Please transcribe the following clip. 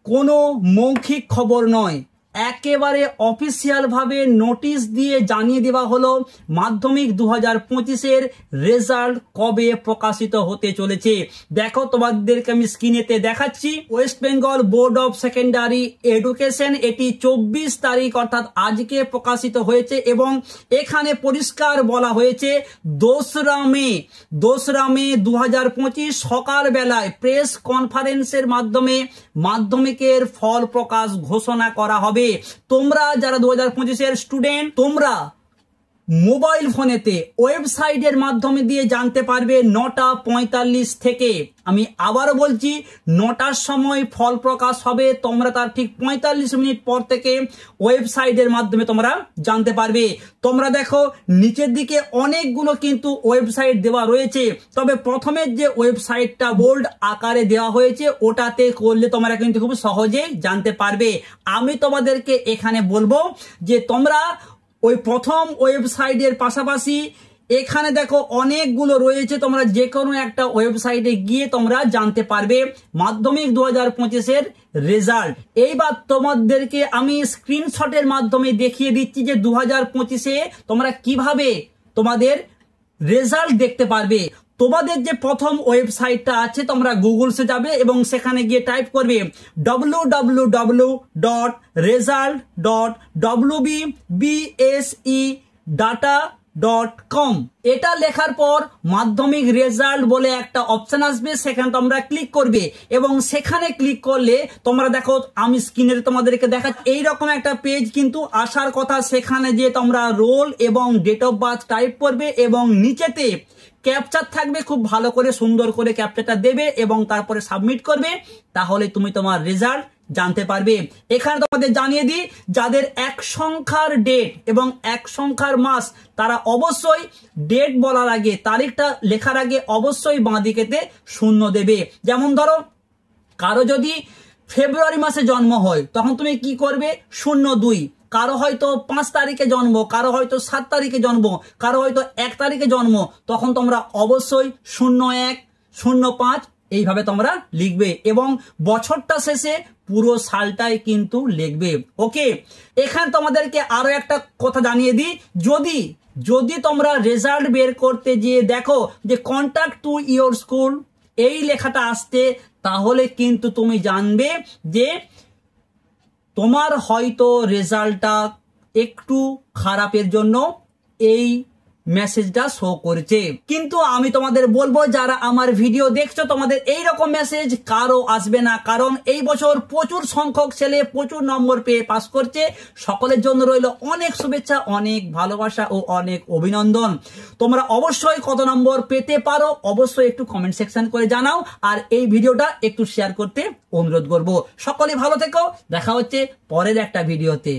কোনো মৌখিক খবর নয়, একেবারে অফিসিয়াল ভাবে নোটিশ দিয়ে জানিয়ে দেওয়া হলো মাধ্যমিক 2025-এর রেজাল্ট কবে প্রকাশিত হতে চলেছে। দেখো তোমাদেরকে আমি স্ক্রিনেতে দেখাচ্ছি। West Bengal board of secondary education এটি 24 তারিখ অর্থাৎ আজকে প্রকাশিত হয়েছে এবং এখানে পরিষ্কার বলা হয়েছে 2রা মে 2025 সকালবেলায় প্রেস কনফারেন্সের মাধ্যমে মাধ্যমিকের ফল প্রকাশ ঘোষণা করা হবে। তোমরা যারা 2025-এর স্টুডেন্ট, তোমরা মোবাইল ফোনেতে ওয়েবসাইটের মাধ্যমে দিয়ে জানতে পারবে 9:45 থেকে। আমি আবারও বলছি 9টার সময় ফল প্রকাশ হবে, তোমরা তার ঠিক 45 মিনিট পর থেকে ওয়েবসাইটের মাধ্যমে তোমরা জানতে পারবে। তোমরা দেখো নিচের দিকে অনেকগুলো কিন্তু ওয়েবসাইট দেওয়া রয়েছে, তবে প্রথমের যে ওয়েবসাইটটা বোল্ড আকারে দেওয়া হয়েছে ওটাতে করলে তোমরা কিন্তু খুব সহজেই জানতে পারবে। আমি তোমাদেরকে এখানে বলবো যে তোমরা ওই প্রথম ওয়েবসাইটের পাশাপাশি এখানে দেখো অনেকগুলো রয়েছে, তোমরা যে কোনো একটা ওয়েবসাইটে গিয়ে তোমরা জানতে পারবে মাধ্যমিক 2025-এর রেজাল্ট। এইবার তোমাদেরকে আমি স্ক্রিনশটের মাধ্যমে দেখিয়ে দিচ্ছি যে 2025-এ তোমরা কিভাবে তোমাদের রেজাল্ট দেখতে পারবে। তোমাদের যে প্রথম ওয়েবসাইটটা আছে তোমরা গুগলসে যাবে এবং সেখানে গিয়ে টাইপ করবে www.result.wbsedata.com। এটা লেখার পর মাধ্যমিক রেজাল্ট বলে একটা অপশন আসবে, সেখানে তোমরা ক্লিক করবে এবং সেখানে ক্লিক করলে তোমরা দেখো আমি স্ক্রিনে তোমাদেরকে দেখাচ্ছি এইরকম একটা পেজ কিন্তু আসার কথা। সেখানে যে তোমরা রোল এবং ডেট অফ বার্থ টাইপ করবে এবং নিচেতে ক্যাপচার থাকবে, খুব ভালো করে সুন্দর করে ক্যাপচারটা দেবে এবং তারপরে সাবমিট করবে, তাহলে তুমি তোমার রেজাল্ট জানতে পারবে। এখানে তোমাদের জানিয়ে দিই যাদের 1 সংখ্যার ডেট এবং 1 সংখ্যার মাস তারা অবশ্যই ডেট বলার আগে তারিখটা লেখার আগে অবশ্যই বাঁ দিকেতে 0 দেবে। যেমন ধরো কারো যদি ফেব্রুয়ারি মাসে জন্ম হয় তখন তুমি কি করবে 02, কারো হয়তো 5 তারিখে জন্ম, কারো হয়তো 7 তারিখে জন্ম, কারো হয়তো 1 তারিখে জন্ম, তখন তোমরা অবশ্যই 01, 05 এইভাবে তোমরা লিখবে এবং বছরটা শেষে পুরো সালটাই কিন্তু লিখবে। ওকে, এখানে তোমাদেরকে আরো একটা কথা জানিয়ে দিই, যদি তোমরা রেজাল্ট বের করতে গিয়ে দেখো যে কন্ট্যাক্ট টু ইয়োর স্কুল এই লেখাটা আসতে, তাহলে কিন্তু তুমি জানবে যে তোমার হয়তো রেজাল্টটা একটু খারাপের জন্য এই মেসেজটা শো করছে। কিন্তু আমি তোমাদের বলবো যারা আমার ভিডিও দেখছো তোমাদের এইরকম মেসেজ কারো আসবে না, কারণ এই বছর প্রচুর সংখ্যক ছেলে প্রচুর নম্বর পেয়ে পাস করছে। সকলের জন্য রইল অনেক শুভেচ্ছা, অনেক ভালোবাসা ও অনেক অভিনন্দন। তোমরা অবশ্যই কত নম্বর পেতে পারো অবশ্যই একটু কমেন্ট সেকশন করে জানাও, আর এই ভিডিওটা একটু শেয়ার করতে অনুরোধ করব। সকলে ভালো থেকো, দেখা হচ্ছে পরের একটা ভিডিওতে।